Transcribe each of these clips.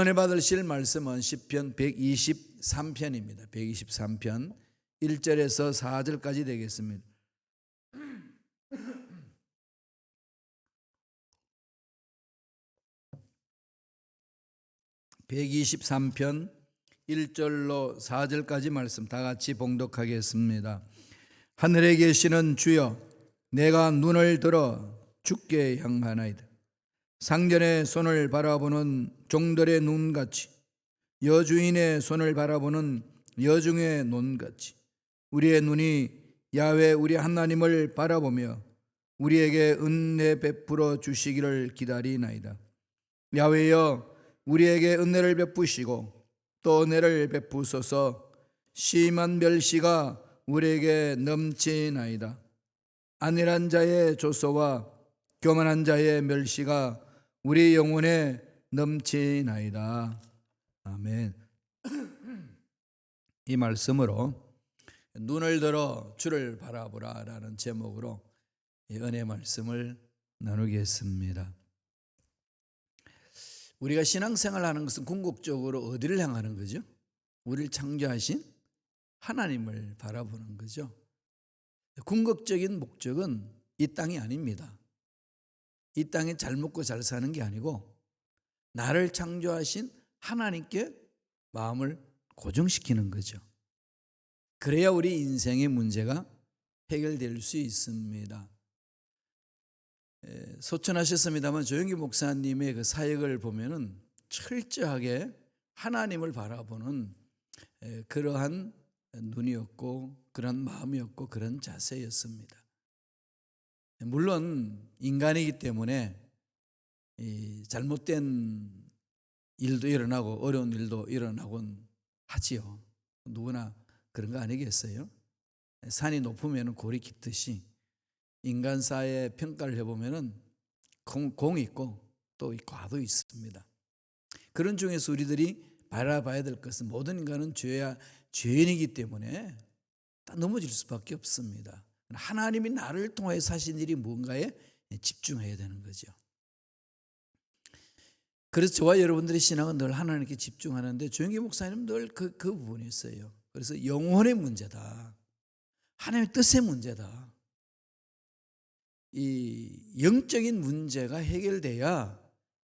은혜 받으실 말씀은 시편 123편입니다. 123편 1절에서 4절까지 되겠습니다. (123편) 1절로 4절까지 말씀 다 같이 봉독하겠습니다. 하늘에 계시는 주여, 내가 눈을 들어 주께 향하나이다. 상전의 손을 바라보는 종들의 눈같이, 여주인의 손을 바라보는 여중의 눈같이 우리의 눈이 야훼 우리 하나님을 바라보며 우리에게 은혜 베풀어 주시기를 기다리나이다. 야훼여, 우리에게 은혜를 베푸시고 또 은혜를 베푸소서. 심한 멸시가 우리에게 넘치나이다. 안일한 자의 조소와 교만한 자의 멸시가 우리 영혼에 넘치나이다. 아멘. 이 말씀으로 눈을 들어 주를 바라보라 라는 제목으로 은혜 말씀을 나누겠습니다. 우리가 신앙생활을 하는 것은 궁극적으로 어디를 향하는 거죠? 우리를 창조하신 하나님을 바라보는 거죠. 궁극적인 목적은 이 땅이 아닙니다. 이 땅에 잘 먹고 잘 사는 게 아니고 나를 창조하신 하나님께 마음을 고정시키는 거죠. 그래야 우리 인생의 문제가 해결될 수 있습니다. 소천하셨습니다만 조영기 목사님의 그 사역을 보면은 철저하게 하나님을 바라보는 그러한 눈이었고 그런 마음이었고 그런 자세였습니다. 물론 인간이기 때문에 잘못된 일도 일어나고 어려운 일도 일어나곤 하지요. 누구나 그런 거 아니겠어요? 산이 높으면 골이 깊듯이 인간사의 평가를 해보면 공이 있고 또 과도 있습니다. 그런 중에서 우리들이 바라봐야 될 것은 모든 인간은 죄인이기 때문에 다 넘어질 수밖에 없습니다. 하나님이 나를 통해 사신 일이 뭔가에 집중해야 되는 거죠. 그래서 저와 여러분들의 신앙은 늘 하나님께 집중하는데 조영기 목사님은 늘 그 부분이 있어요. 그래서 영혼의 문제다, 하나님의 뜻의 문제다, 이 영적인 문제가 해결돼야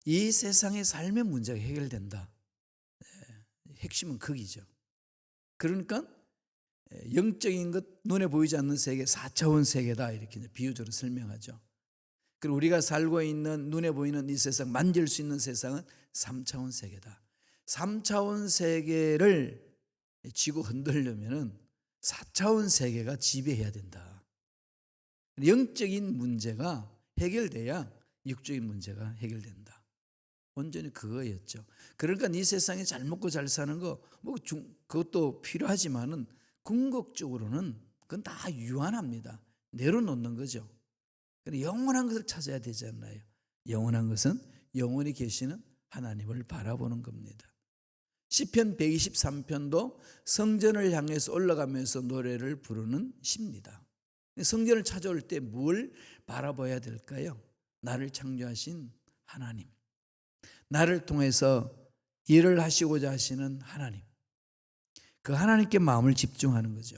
이 세상의 삶의 문제가 해결된다. 핵심은 거기죠. 그러니까 영적인 것, 눈에 보이지 않는 세계, 4차원 세계다 이렇게 비유적으로 설명하죠. 그리고 우리가 살고 있는 눈에 보이는 이 세상, 만질 수 있는 세상은 3차원 세계다. 3차원 세계를 쥐고 흔들려면 4차원 세계가 지배해야 된다. 영적인 문제가 해결돼야 육적인 문제가 해결된다. 온전히 그거였죠. 그러니까 이 세상에 잘 먹고 잘 사는 거 그것도 필요하지만은 궁극적으로는 그건 다 유한합니다. 내려놓는 거죠. 영원한 것을 찾아야 되잖아요. 영원한 것은 영원히 계시는 하나님을 바라보는 겁니다. 시편 123편도 성전을 향해서 올라가면서 노래를 부르는 시입니다. 성전을 찾아올 때 뭘 바라봐야 될까요? 나를 창조하신 하나님, 나를 통해서 일을 하시고자 하시는 하나님, 그 하나님께 마음을 집중하는 거죠.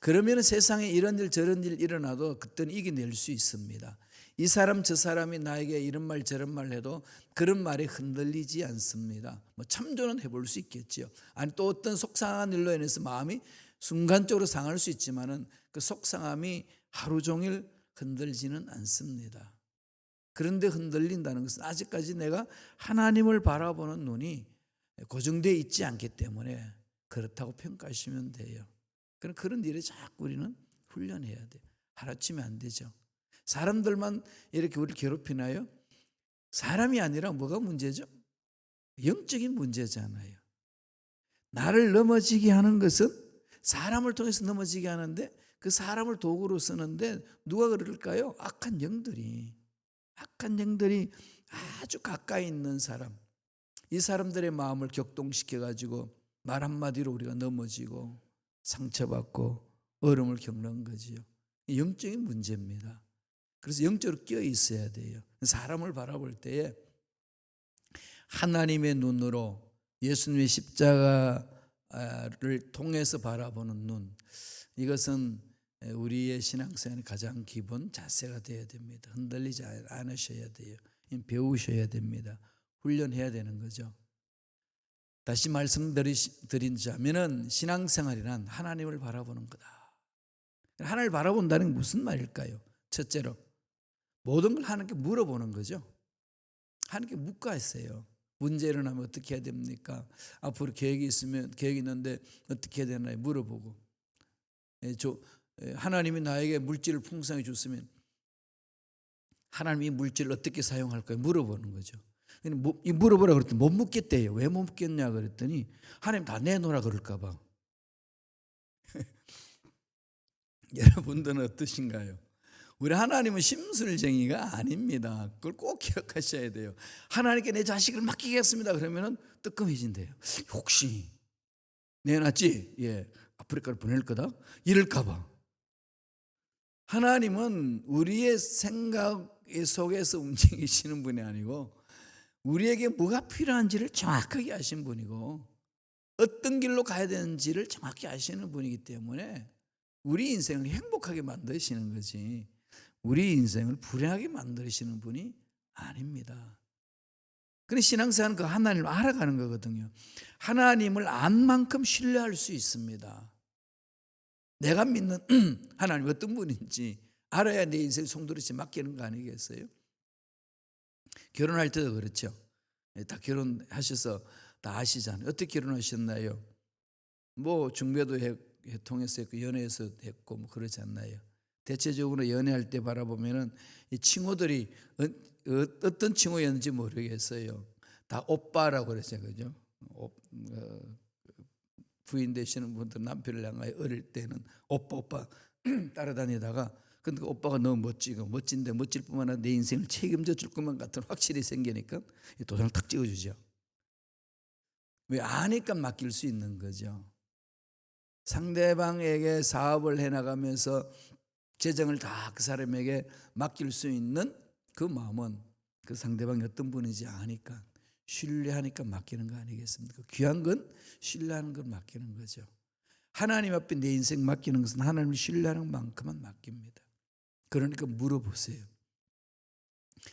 그러면 세상에 이런 일 저런 일 일어나도 그때는 이겨낼 수 있습니다. 이 사람 저 사람이 나에게 이런 말 저런 말 해도 그런 말에 흔들리지 않습니다. 참조는 해볼 수 있겠죠. 아니 또 어떤 속상한 일로 인해서 마음이 순간적으로 상할 수 있지만은 그 속상함이 하루 종일 흔들지는 않습니다. 그런데 흔들린다는 것은 아직까지 내가 하나님을 바라보는 눈이 고정되어 있지 않기 때문에 그렇다고 평가하시면 돼요. 그런 일에 자꾸 우리는 훈련해야 돼요. 하루아침에 안 되죠. 사람들만 이렇게 우리를 괴롭히나요? 사람이 아니라 뭐가 문제죠? 영적인 문제잖아요. 나를 넘어지게 하는 것은 사람을 통해서 넘어지게 하는데 그 사람을 도구로 쓰는데 누가 그럴까요? 악한 영들이 아주 가까이 있는 사람, 이 사람들의 마음을 격동시켜가지고 말 한마디로 우리가 넘어지고 상처받고 어려움을 겪는 거지요. 영적인 문제입니다. 그래서 영적으로 끼어 있어야 돼요. 사람을 바라볼 때에 하나님의 눈으로 예수님의 십자가를 통해서 바라보는 눈, 이것은 우리의 신앙생활의 가장 기본 자세가 되어야 됩니다. 흔들리지 않으셔야 돼요. 배우셔야 됩니다. 훈련해야 되는 거죠. 다시 말씀드리자면은 신앙생활이란 하나님을 바라보는 거다. 하나님을 바라본다는 게 무슨 말일까요? 첫째로 모든 걸 하나님께 물어보는 거죠. 하나님께 묵과했어요. 문제 일어나면 어떻게 해야 됩니까? 앞으로 계획이 있는데 어떻게 해야 되나요? 물어보고, 하나님이 나에게 물질을 풍성히 줬으면 하나님이 물질을 어떻게 사용할까요? 물어보는 거죠. 물어보라 그랬더니 못 묻겠대요. 왜 못 묻겠냐 그랬더니 하나님 다 내놓으라 그럴까 봐. 여러분들은 어떠신가요? 우리 하나님은 심술쟁이가 아닙니다. 그걸 꼭 기억하셔야 돼요. 하나님께 내 자식을 맡기겠습니다 그러면은 뜨끔해진대요. 혹시 내놨지? 예, 아프리카를 보낼 거다? 이럴까 봐. 하나님은 우리의 생각 속에서 움직이시는 분이 아니고 우리에게 뭐가 필요한지를 정확하게 아신 분이고 어떤 길로 가야 되는지를 정확히 아시는 분이기 때문에 우리 인생을 행복하게 만드시는 거지 우리 인생을 불행하게 만드시는 분이 아닙니다. 그런데 신앙생활은 그 하나님을 알아가는 거거든요. 하나님을 안 만큼 신뢰할 수 있습니다. 내가 믿는 하나님 어떤 분인지 알아야 내 인생을 송두리째 맡기는 거 아니겠어요? 결혼할 때도 그렇죠. 다 결혼하셔서 다 아시잖아요. 어떻게 결혼하셨나요? 뭐 중매도 통해서 했고 연애해서 했고 뭐 그러지 않나요? 대체적으로 연애할 때 바라보면은 이 친구들이 어떤 친구였는지 모르겠어요. 다 오빠라고 그랬어요, 그죠? 부인 되시는 분들 남편을 향하여 어릴 때는 오빠 따라다니다가 근데 그 오빠가 너무 멋진데 멋질 뿐만 아니라 내 인생을 책임져 줄 것만 같은 확실히 생기니까 도장을 탁 찍어주죠. 왜 아니까 맡길 수 있는 거죠. 상대방에게 사업을 해나가면서 재정을 다 그 사람에게 맡길 수 있는 그 마음은 그 상대방이 어떤 분인지 아니까 신뢰하니까 맡기는 거 아니겠습니까? 귀한 건 신뢰하는 걸 맡기는 거죠. 하나님 앞에 내 인생 맡기는 것은 하나님을 신뢰하는 만큼만 맡깁니다. 그러니까 물어보세요.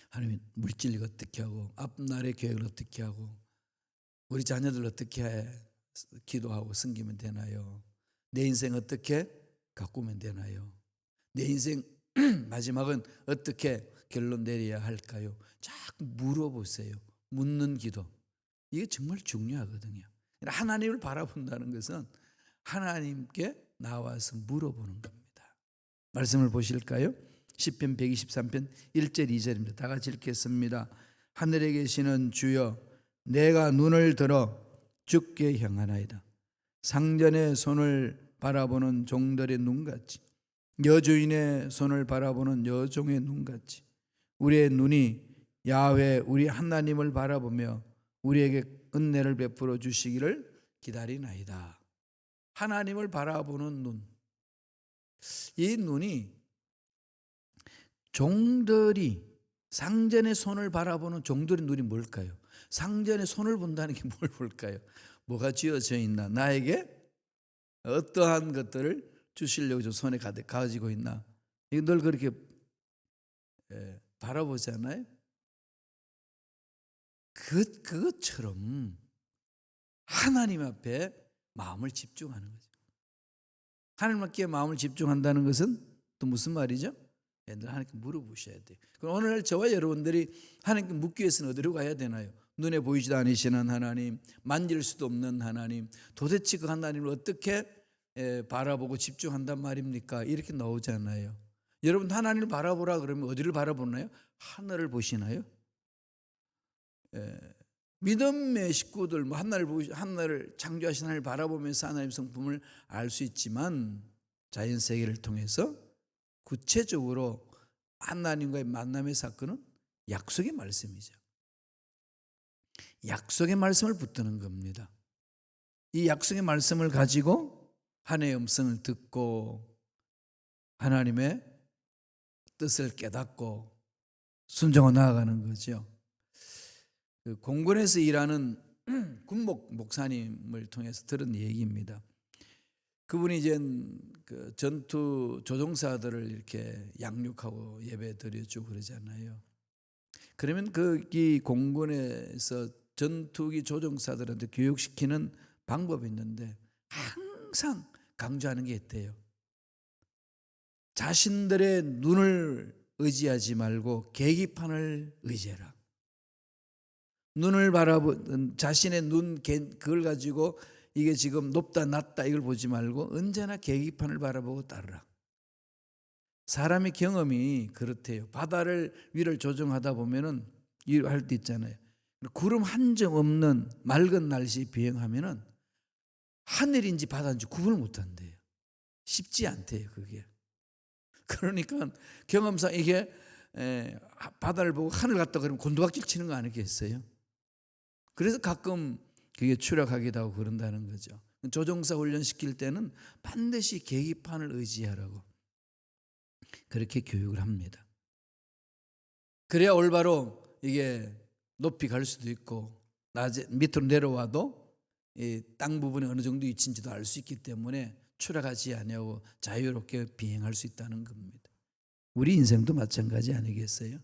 하나님 물질 어떻게 하고 앞날의 계획을 어떻게 하고 우리 자녀들 어떻게 기도하고 섬기면 되나요? 내 인생 어떻게 가꾸면 되나요? 내 인생 마지막은 어떻게 결론 내려야 할까요? 자꾸 물어보세요. 묻는 기도. 이게 정말 중요하거든요. 하나님을 바라본다는 것은 하나님께 나와서 물어보는 겁니다. 말씀을 보실까요? 시편 123편 1절 2절입니다. 다 같이 읽겠습니다. 하늘에 계시는 주여 내가 눈을 들어 주께 향하나이다. 상전의 손을 바라보는 종들의 눈같이 여주인의 손을 바라보는 여종의 눈같이 우리의 눈이 야훼 우리 하나님을 바라보며 우리에게 은혜를 베풀어 주시기를 기다리나이다. 하나님을 바라보는 눈. 이 눈이 종들이 상전의 손을 바라보는 종들의 눈이 뭘까요? 상전의 손을 본다는 게 뭘 볼까요? 뭐가 쥐어져 있나? 나에게 어떠한 것들을 주시려고 저 손에 가지고 있나? 이거 늘 그렇게 바라보잖아요. 그것처럼 하나님 앞에 마음을 집중하는 거죠. 하나님 앞에 마음을 집중한다는 것은 또 무슨 말이죠? 늘 하나님께 물어보셔야 돼요. 그럼 오늘날 저와 여러분들이 하나님께 묻기 위해서는 어디로 가야 되나요? 눈에 보이지도 않으시는 하나님, 만질 수도 없는 하나님, 도대체 그 하나님을 어떻게 바라보고 집중한단 말입니까? 이렇게 나오잖아요. 여러분 하나님을 바라보라 그러면 어디를 바라보나요? 하늘을 보시나요? 믿음의 식구들 뭐 하늘을 창조하신 하나님을 바라보면서 하나님의 성품을 알 수 있지만 자연 세계를 통해서 구체적으로 하나님과의 만남의 사건은 약속의 말씀이죠. 약속의 말씀을 붙드는 겁니다. 이 약속의 말씀을 가지고 하나님의 음성을 듣고 하나님의 뜻을 깨닫고 순종하고 나아가는 거죠. 그 공군에서 일하는 군목 목사님을 통해서 들은 얘기입니다. 그분이 이제 그 전투 조종사들을 이렇게 양육하고 예배 드려주고 그러잖아요. 그러면 이 공군에서 전투기 조종사들한테 교육시키는 방법이 있는데 항상 강조하는 게 있대요. 자신들의 눈을 의지하지 말고 계기판을 의지해라. 눈을 바라보는 자신의 눈 그걸 가지고 이게 지금 높다 낮다 이걸 보지 말고 언제나 계기판을 바라보고 따르라. 사람의 경험이 그렇대요. 바다를 위를 조종하다 보면은 할 때 있잖아요. 구름 한 점 없는 맑은 날씨 비행하면은 하늘인지 바다인지 구분을 못 한대요. 쉽지 않대요, 그게. 그러니까 경험상 이게 바다를 보고 하늘 갔다 그러면 곤두박질 치는 거 아니겠어요? 그래서 가끔 그게 추락하기도 하고 그런다는 거죠. 조종사 훈련 시킬 때는 반드시 계기판을 의지하라고 그렇게 교육을 합니다. 그래야 올바로 이게 높이 갈 수도 있고 낮에 밑으로 내려와도 이 땅 부분이 어느 정도 위치인지도 알 수 있기 때문에 추락하지 아니하고 자유롭게 비행할 수 있다는 겁니다. 우리 인생도 마찬가지 아니겠어요?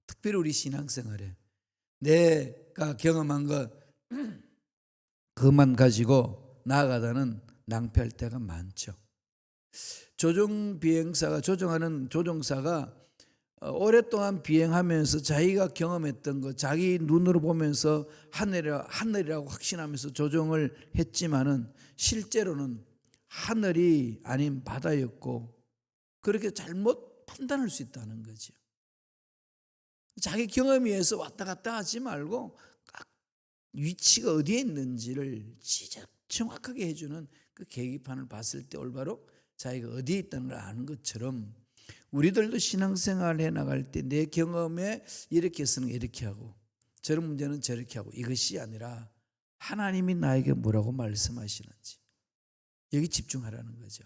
특별히 우리 신앙생활에 내가 경험한 것 그것만 가지고 나아가다는 낭패할 때가 많죠. 조종하는 조종사가 오랫동안 비행하면서 자기가 경험했던 것, 자기 눈으로 보면서 하늘이라고 확신하면서 조종을 했지만은 실제로는 하늘이 아닌 바다였고 그렇게 잘못 판단할 수 있다는 거죠. 자기 경험에 의해서 왔다 갔다 하지 말고 위치가 어디에 있는지를 정확하게 해주는 그 계기판을 봤을 때 올바로 자기가 어디에 있다는 걸 아는 것처럼 우리들도 신앙생활을 해나갈 때 내 경험에 이렇게 쓰는 게 이렇게 하고 저런 문제는 저렇게 하고 이것이 아니라 하나님이 나에게 뭐라고 말씀하시는지 여기 집중하라는 거죠.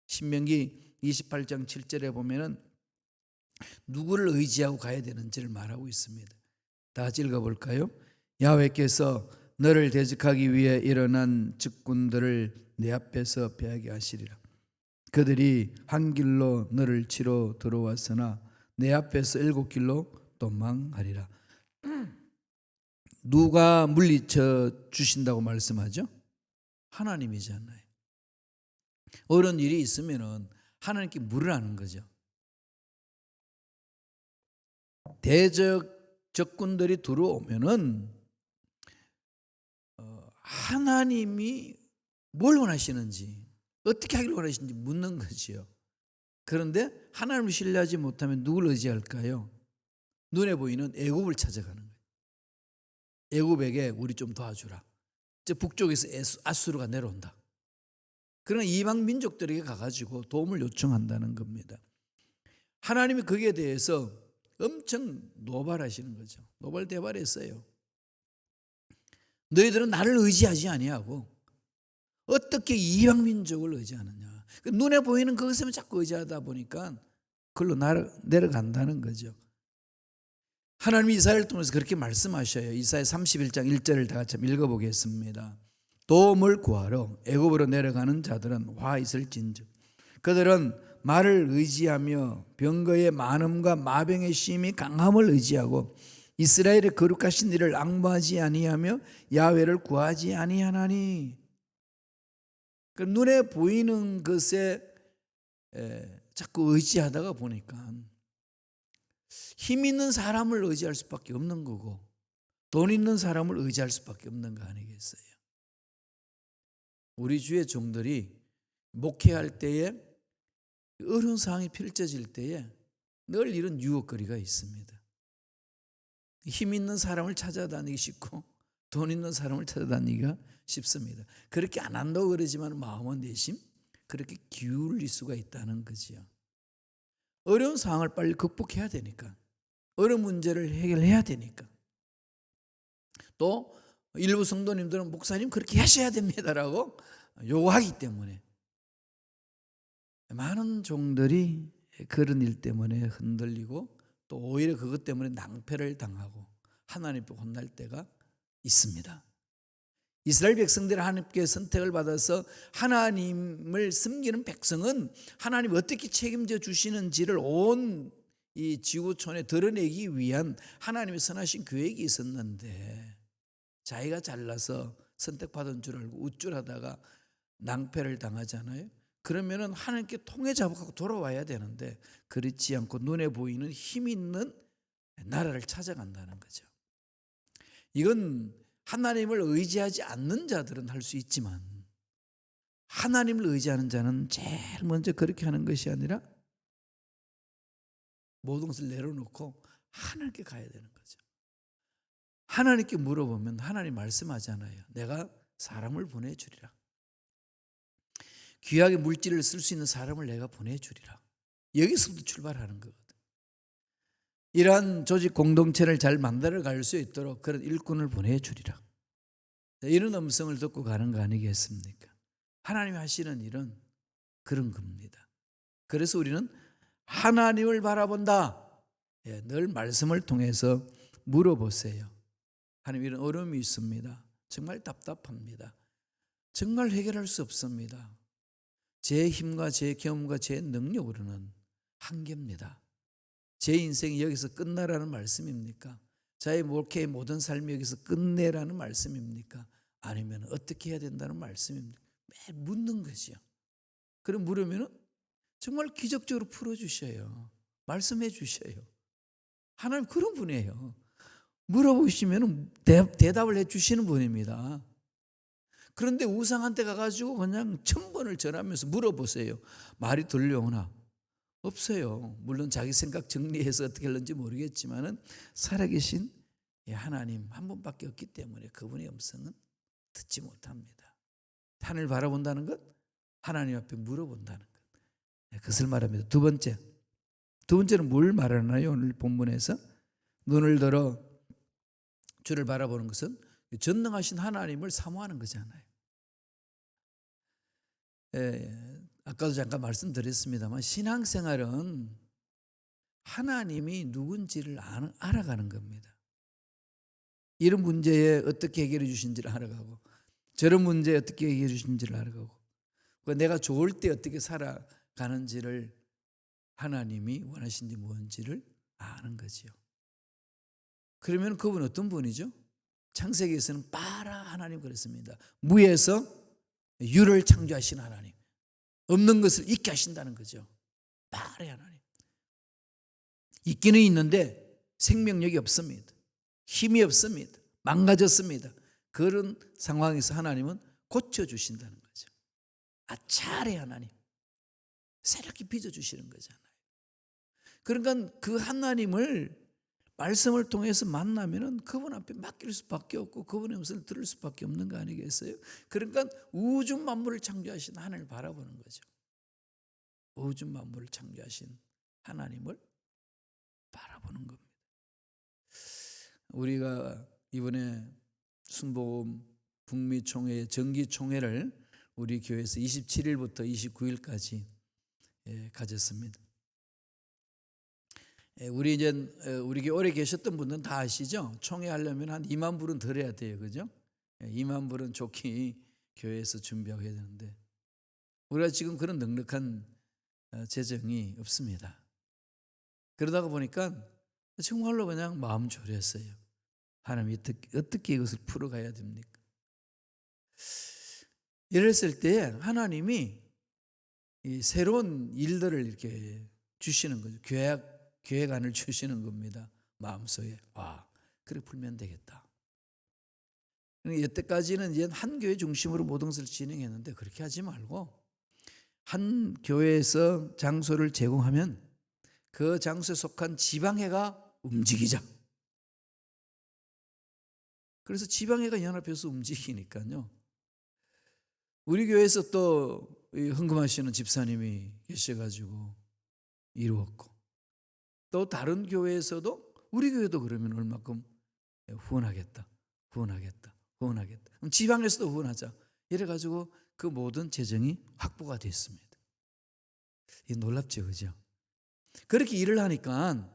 신명기 28장 7절에 보면은 누구를 의지하고 가야 되는지를 말하고 있습니다. 다 같이 읽어볼까요? 야훼께서 너를 대적하기 위해 일어난 적군들을 내 앞에서 패하게 하시리라. 그들이 한 길로 너를 치러 들어왔으나 내 앞에서 7길로 도망하리라. 누가 물리쳐 주신다고 말씀하죠? 하나님이잖아요. 어려운 일이 있으면은 하나님께 물으라는 거죠. 적군들이 들어오면은 하나님이 뭘 원하시는지 어떻게 하길 원하시는지 묻는 거지요. 그런데 하나님을 신뢰하지 못하면 누굴 의지할까요? 눈에 보이는 애굽을 찾아가는 거예요. 애굽에게 우리 좀 도와주라. 북쪽에서 아수르가 내려온다. 그러나 이방 민족들에게 가가지고 도움을 요청한다는 겁니다. 하나님이 거기에 대해서 엄청 노발하시는 거죠. 노발대발했어요. 너희들은 나를 의지하지 아니하고 어떻게 이방 민족을 의지하느냐. 눈에 보이는 그것에만 자꾸 의지하다 보니까 그걸로 내려간다는 거죠. 하나님이 이사야를 통해서 그렇게 말씀하셔요. 이사야 31장 1절을 다 같이 읽어보겠습니다. 도움을 구하러 애굽으로 내려가는 자들은 화 있을진즉 그들은 말을 의지하며 병거의 많음과 마병의 심이 강함을 의지하고 이스라엘의 거룩하신 이를 앙부하지 아니하며 야훼를 구하지 아니하나니. 눈에 보이는 것에 자꾸 의지하다가 보니까 힘 있는 사람을 의지할 수밖에 없는 거고 돈 있는 사람을 의지할 수밖에 없는 거 아니겠어요? 우리 주의 종들이 목회할 때에 어려운 상황이 펼쳐질 때에 늘 이런 유혹거리가 있습니다. 힘 있는 사람을 찾아다니기 쉽고 돈 있는 사람을 찾아다니기가 쉽습니다. 그렇게 안 한다고 그러지만 마음은 내심 그렇게 기울일 수가 있다는 거지요. 어려운 상황을 빨리 극복해야 되니까 어려운 문제를 해결해야 되니까 또 일부 성도님들은 목사님 그렇게 하셔야 됩니다라고 요구하기 때문에 많은 종들이 그런 일 때문에 흔들리고 또 오히려 그것 때문에 낭패를 당하고 하나님께 혼날 때가 있습니다. 이스라엘 백성들이 하나님께 선택을 받아서 하나님을 섬기는 백성은 하나님이 어떻게 책임져 주시는지를 온 이 지구촌에 드러내기 위한 하나님의 선하신 계획이 있었는데 자기가 잘나서 선택받은 줄 알고 우쭐하다가 낭패를 당하잖아요. 그러면은 하나님께 통해 잡아가고 돌아와야 되는데 그렇지 않고 눈에 보이는 힘 있는 나라를 찾아간다는 거죠. 이건 하나님을 의지하지 않는 자들은 할 수 있지만 하나님을 의지하는 자는 제일 먼저 그렇게 하는 것이 아니라 모든 것을 내려놓고 하나님께 가야 되는 거죠. 하나님께 물어보면 하나님 말씀하잖아요. 내가 사람을 보내주리라. 귀하게 물질을 쓸 수 있는 사람을 내가 보내주리라. 여기서부터 출발하는 거거든. 이러한 조직 공동체를 잘 만들어 갈 수 있도록 그런 일꾼을 보내주리라. 이런 음성을 듣고 가는 거 아니겠습니까? 하나님이 하시는 일은 그런 겁니다. 그래서 우리는 하나님을 바라본다. 늘 말씀을 통해서 물어보세요. 하나님, 이런 어려움이 있습니다. 정말 답답합니다. 정말 해결할 수 없습니다. 제 힘과 제 경험과 제 능력으로는 한계입니다. 제 인생이 여기서 끝나라는 말씀입니까? 저의 목회의 모든 삶이 여기서 끝내라는 말씀입니까? 아니면 어떻게 해야 된다는 말씀입니까? 매일 묻는 거죠. 그럼 물으면 정말 기적적으로 풀어주셔요. 말씀해 주셔요. 하나님 그런 분이에요. 물어보시면 대답을 해 주시는 분입니다. 그런데 우상한테 가가지고 그냥 1000번을 전하면서 물어보세요. 말이 들려오나? 없어요. 물론 자기 생각 정리해서 어떻게 하는지 모르겠지만은 살아계신 하나님 한 분밖에 없기 때문에 그분의 음성은 듣지 못합니다. 하늘을 바라본다는 것, 하나님 앞에 물어본다는 것. 그것을 말합니다. 두 번째는 뭘 말하나요? 오늘 본문에서 눈을 들어 주를 바라보는 것은 전능하신 하나님을 사모하는 거잖아요. 아까도 잠깐 말씀드렸습니다만 신앙생활은 하나님이 누군지를 알아가는 겁니다. 이런 문제에 어떻게 해결해 주신지를 알아가고 저런 문제에 어떻게 해결해 주신지를 알아가고 내가 좋을 때 어떻게 살아가는지를 하나님이 원하신지 뭔지를 아는 거지요. 그러면 그분 어떤 분이죠? 창세기에서는 빠라 하나님 그랬습니다. 무에서 유를 창조하신 하나님. 없는 것을 있게 하신다는 거죠. 빠라 하나님. 있기는 있는데 생명력이 없습니다. 힘이 없습니다. 망가졌습니다. 그런 상황에서 하나님은 고쳐주신다는 거죠. 아차례 하나님. 새롭게 빚어주시는 거잖아요. 그러니까 그 하나님을 말씀을 통해서 만나면은 그분 앞에 맡길 수밖에 없고 그분의 음성을 들을 수밖에 없는 거 아니겠어요? 그러니까 우주 만물을 창조하신 하나님을 바라보는 거죠. 우주 만물을 창조하신 하나님을 바라보는 겁니다. 우리가 이번에 순복음 북미 총회 정기 총회를 우리 교회에서 27일부터 29일까지 가졌습니다. 우리 교회 오래 계셨던 분들은 다 아시죠? 총회하려면 한 2만 불은 들어야 돼요, 그죠? 2만 불은 좋게 교회에서 준비하고 해야 되는데 우리가 지금 그런 넉넉한 재정이 없습니다. 그러다가 보니까 정말로 그냥 마음 졸였어요. 하나님 어떻게 이것을 풀어가야 됩니까? 이랬을 때 하나님이 이 새로운 일들을 이렇게 주시는 거죠. 계획안을 주시는 겁니다. 마음속에 그래 풀면 되겠다. 여태까지는 이제 한 교회 중심으로 모든 것을 진행했는데 그렇게 하지 말고 한 교회에서 장소를 제공하면 그 장소에 속한 지방회가 움직이자. 그래서 지방회가 연합해서 움직이니까요. 우리 교회에서 또 헌금하시는 집사님이 계셔가지고 이루었고 또 다른 교회에서도 우리 교회도 그러면 얼마큼 후원하겠다. 그럼 지방에서도 후원하자. 이래가지고 그 모든 재정이 확보가 됐습니다. 이게 놀랍죠, 그죠? 그렇게 일을 하니까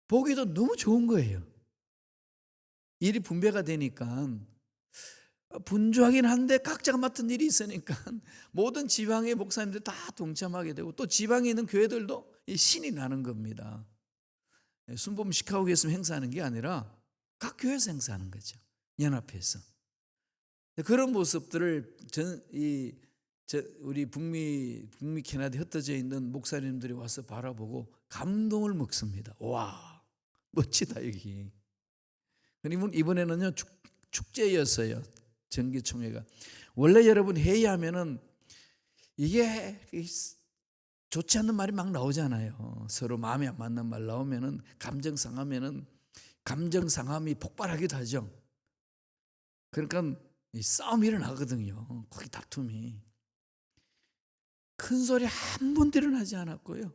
보기도 너무 좋은 거예요. 일이 분배가 되니까 분주하긴 한데 각자가 맡은 일이 있으니까 모든 지방의 목사님들 다 동참하게 되고 또 지방에 있는 교회들도 신이 나는 겁니다. 순복음 시카고 교회에서 행사하는 게 아니라 각 교회에서 행사하는 거죠. 연합해서. 그런 모습들을 우리 북미 캐나다에 흩어져 있는 목사님들이 와서 바라보고 감동을 먹습니다. 와, 멋지다 여기. 이번에는요 축제였어요. 정기총회가. 원래 여러분 회의하면은 이게 좋지 않는 말이 막 나오잖아요. 서로 마음에 안 맞는 말 나오면은 감정 상하면은 감정 상함이 폭발하기도 하죠. 그러니까 싸움이 일어나거든요. 거기 다툼이. 큰 소리 한 번도 일어나지 않았고요.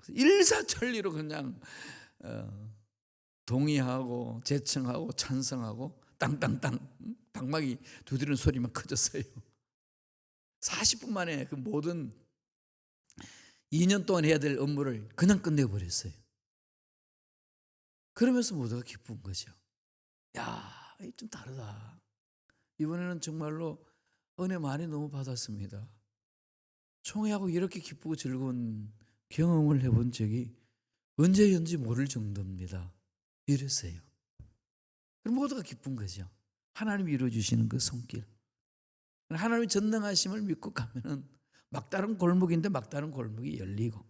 일사천리로 그냥 동의하고 제청하고 찬성하고 땅땅땅 방망이 두드리는 소리만 커졌어요. 40분 만에 그 모든 2년 동안 해야 될 업무를 그냥 끝내버렸어요. 그러면서 모두가 기쁜 거죠. 야, 좀 다르다. 이번에는 정말로 은혜 많이 너무 받았습니다. 총회하고 이렇게 기쁘고 즐거운 경험을 해본 적이 언제였는지 모를 정도입니다. 이랬어요. 그럼 모두가 기쁜 거죠. 하나님이 이루어주시는 그 손길. 하나님의 전능하심을 믿고 가면은 막다른 골목인데 막다른 골목이 열리고.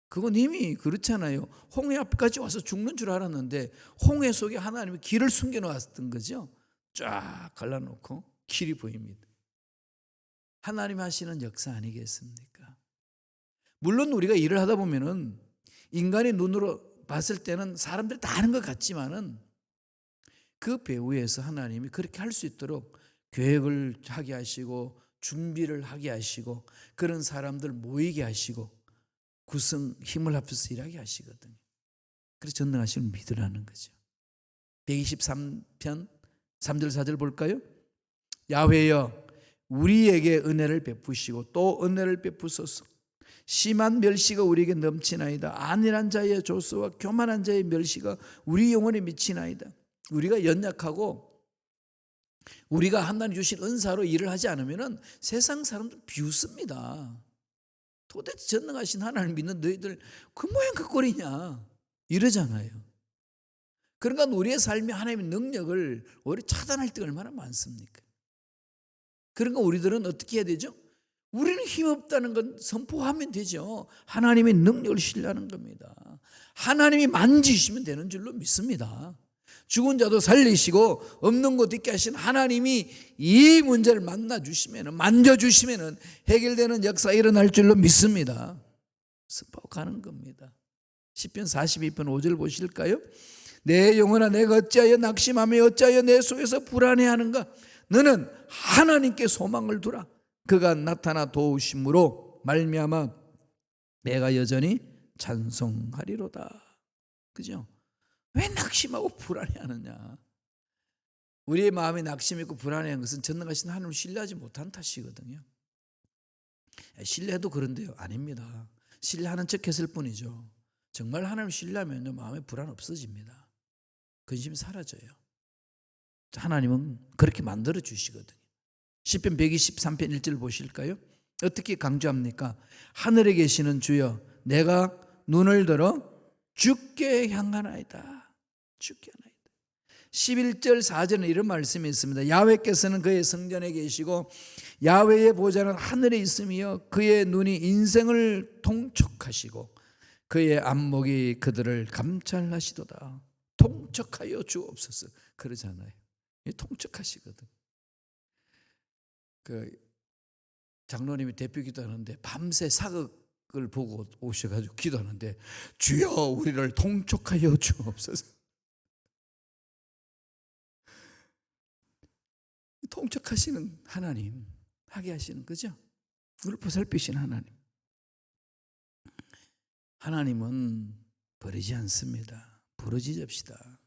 그건 이미 그렇잖아요. 홍해 앞까지 와서 죽는 줄 알았는데 홍해 속에 하나님이 길을 숨겨놓았던 거죠. 쫙 갈라놓고 길이 보입니다. 하나님 하시는 역사 아니겠습니까? 물론 우리가 일을 하다 보면은 인간의 눈으로 봤을 때는 사람들이 다 하는 것 같지만은 그 배후에서 하나님이 그렇게 할 수 있도록 계획을 하게 하시고 준비를 하게 하시고 그런 사람들 모이게 하시고 구성 힘을 합해서 일하게 하시거든요. 그래서 전능하심을 믿으라는 거죠. 123편 3절 4절 볼까요? 야훼여 우리에게 은혜를 베푸시고 또 은혜를 베푸소서. 심한 멸시가 우리에게 넘치나이다. 안일한 자의 조소와 교만한 자의 멸시가 우리 영혼에 미치나이다. 우리가 연약하고 우리가 하나님 주신 은사로 일을 하지 않으면 세상 사람들 비웃습니다. 도대체 전능하신 하나님 믿는 너희들 그 모양 그 꼴이냐 이러잖아요. 그러니까 우리의 삶이 하나님의 능력을 오히려 차단할 때가 얼마나 많습니까? 그러니까 우리들은 어떻게 해야 되죠? 우리는 힘없다는 건 선포하면 되죠. 하나님의 능력을 신뢰하는 겁니다. 하나님이 만지시면 되는 줄로 믿습니다. 죽은 자도 살리시고 없는 것 있게 하신 하나님이 이 문제를 만져주시면 해결되는 역사가 일어날 줄로 믿습니다. 선포하는 겁니다. 시편 42편 5절 보실까요? 내 영혼아 내가 어찌하여 낙심하며 어찌하여 내 속에서 불안해하는가? 너는 하나님께 소망을 두라. 그가 나타나 도우심으로 말미암아 내가 여전히 찬송하리로다. 그죠? 왜 낙심하고 불안해하느냐? 우리의 마음에 낙심 있고 불안해하는 것은 전능하신 하나님을 신뢰하지 못한 탓이거든요. 신뢰해도 그런데요, 아닙니다. 신뢰하는 척했을 뿐이죠. 정말 하나님을 신뢰하면 마음에 불안 없어집니다. 근심이 사라져요. 하나님은 그렇게 만들어 주시거든요. 시편 123편 1절 보실까요? 어떻게 강조합니까? 하늘에 계시는 주여 내가 눈을 들어 주께 향하나이다. 주께 하나이다. 11절 4절은 이런 말씀이 있습니다. 야훼께서는 그의 성전에 계시고 야훼의 보좌는 하늘에 있으며 그의 눈이 인생을 통촉하시고 그의 안목이 그들을 감찰하시도다. 통촉하여 주옵소서 그러잖아요. 통촉하시거든. 그 장로님이 대표 기도하는데 밤새 사극을 보고 오셔가지고 기도하는데 주여 우리를 통촉하여 주옵소서. 통촉하시는 하나님 하게 하시는 거죠. 우리를 보살피신 하나님. 하나님은 버리지 않습니다. 부르짖읍시다.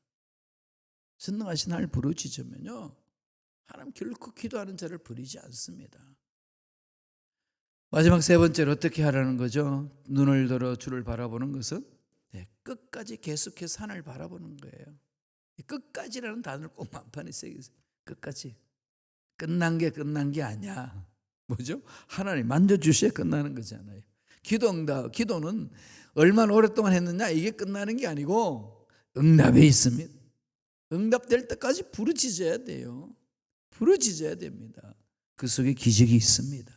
전능하신 하나님 부르짖으면요 하나님 결코 기도하는 자를 버리지 않습니다. 마지막 세 번째로 어떻게 하라는 거죠? 눈을 들어 주를 바라보는 것은 끝까지 계속해서 하나님을 바라보는 거예요. 끝까지라는 단어를 꼭 만판에 새기세요. 끝까지. 끝난 게 아니야. 뭐죠? 하나님 만져주셔야 끝나는 거잖아요. 기도는 얼마나 오랫동안 했느냐 이게 끝나는 게 아니고 응답에 있습니다. 응답될 때까지 부르짖어야 돼요. 부르짖어야 됩니다. 그 속에 기적이 있습니다.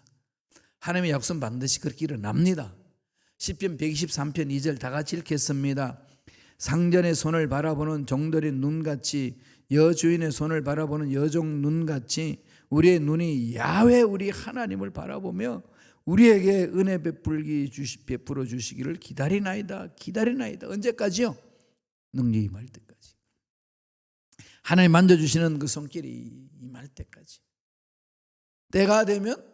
하나님의 약속 반드시 그렇게 일어납니다. 시편 123편 2절 다 같이 읽겠습니다. 상전의 손을 바라보는 종들의 눈같이 여주인의 손을 바라보는 여종 눈같이 우리의 눈이 야훼 우리 하나님을 바라보며 우리에게 은혜 베풀어 주시기를 기다리나이다. 언제까지요? 능력이 임할 때까지. 하나님 만져주시는 그 손길이 임할 때까지. 때가 되면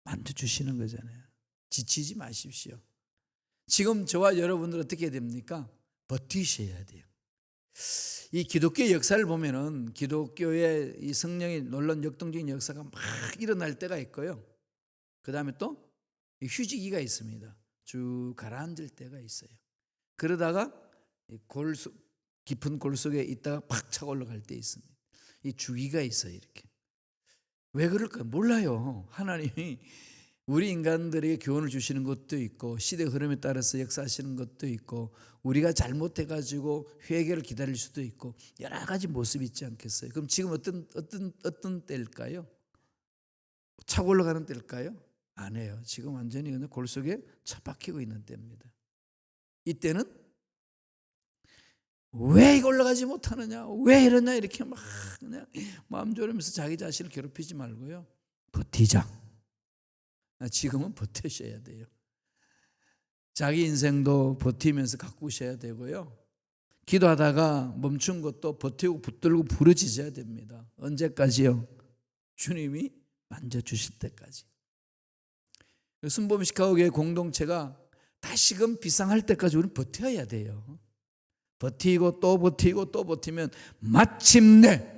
만져주시는 거잖아요. 지치지 마십시오. 지금 저와 여러분들 어떻게 됩니까? 버티셔야 돼요. 이 기독교의 역사를 보면은 기독교의 이 성령의 놀라운 역동적인 역사가 막 일어날 때가 있고요. 그 다음에 또 휴지기가 있습니다. 쭉 가라앉을 때가 있어요. 그러다가 깊은 골 속에 있다가 팍 차고 올라갈 때 있습니다. 이 주기가 있어요. 이렇게. 왜 그럴까요? 몰라요. 하나님이 우리 인간들에게 교훈을 주시는 것도 있고 시대 흐름에 따라서 역사하시는 것도 있고 우리가 잘못해가지고 회개를 기다릴 수도 있고 여러 가지 모습이 있지 않겠어요? 그럼 지금 어떤 때일까요? 차고 올라가는 때일까요? 아니에요. 지금 완전히 그냥 골 속에 처박히고 있는 때입니다. 이때는 왜 이거 올라가지 못하느냐, 왜 이러냐 이렇게 막 그냥 마음 졸이면서 자기 자신을 괴롭히지 말고요. 버티자. 지금은 버티셔야 돼요. 자기 인생도 버티면서 가꾸셔야 되고요. 기도하다가 멈춘 것도 버티고 붙들고 부르짖어야 됩니다. 언제까지요? 주님이 만져주실 때까지. 순복음 시카고교회 공동체가 다시금 비상할 때까지 우리는 버텨야 돼요. 버티고 또 버티고 또 버티면 마침내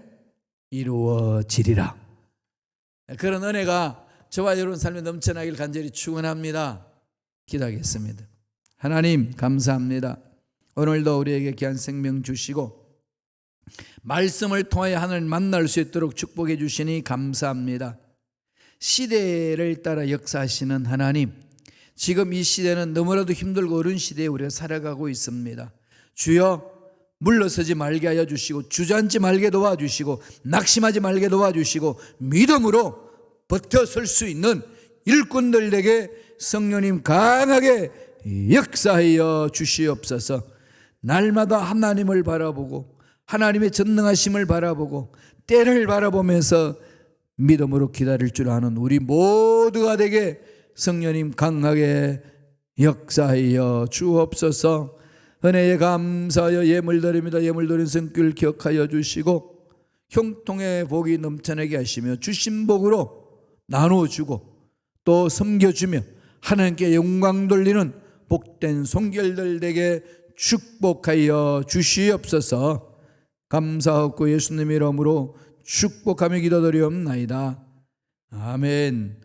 이루어지리라. 그런 은혜가 저와 여러분 삶에 넘쳐나길 간절히 축원합니다. 기도하겠습니다. 하나님 감사합니다. 오늘도 우리에게 귀한 생명 주시고 말씀을 통하여 하나님 만날 수 있도록 축복해 주시니 감사합니다. 시대를 따라 역사하시는 하나님, 지금 이 시대는 너무나도 힘들고 어려운 시대에 우리가 살아가고 있습니다. 주여 물러서지 말게 하여 주시고 주저앉지 말게 도와주시고 낙심하지 말게 도와주시고 믿음으로 버텨설 수 있는 일꾼들에게 성령님 강하게 역사하여 주시옵소서. 날마다 하나님을 바라보고 하나님의 전능하심을 바라보고 때를 바라보면서 믿음으로 기다릴 줄 아는 우리 모두가 되게 성령님 강하게 역사하여 주옵소서. 은혜에 감사하여 예물드립니다. 예물드린 성길 기억하여 주시고 형통의 복이 넘쳐나게 하시며 주신 복으로 나눠주고 또 섬겨주며 하나님께 영광 돌리는 복된 손길들 되게 축복하여 주시옵소서. 감사하고 예수님 이름으로 축복하며 기도드리옵나이다. 아멘.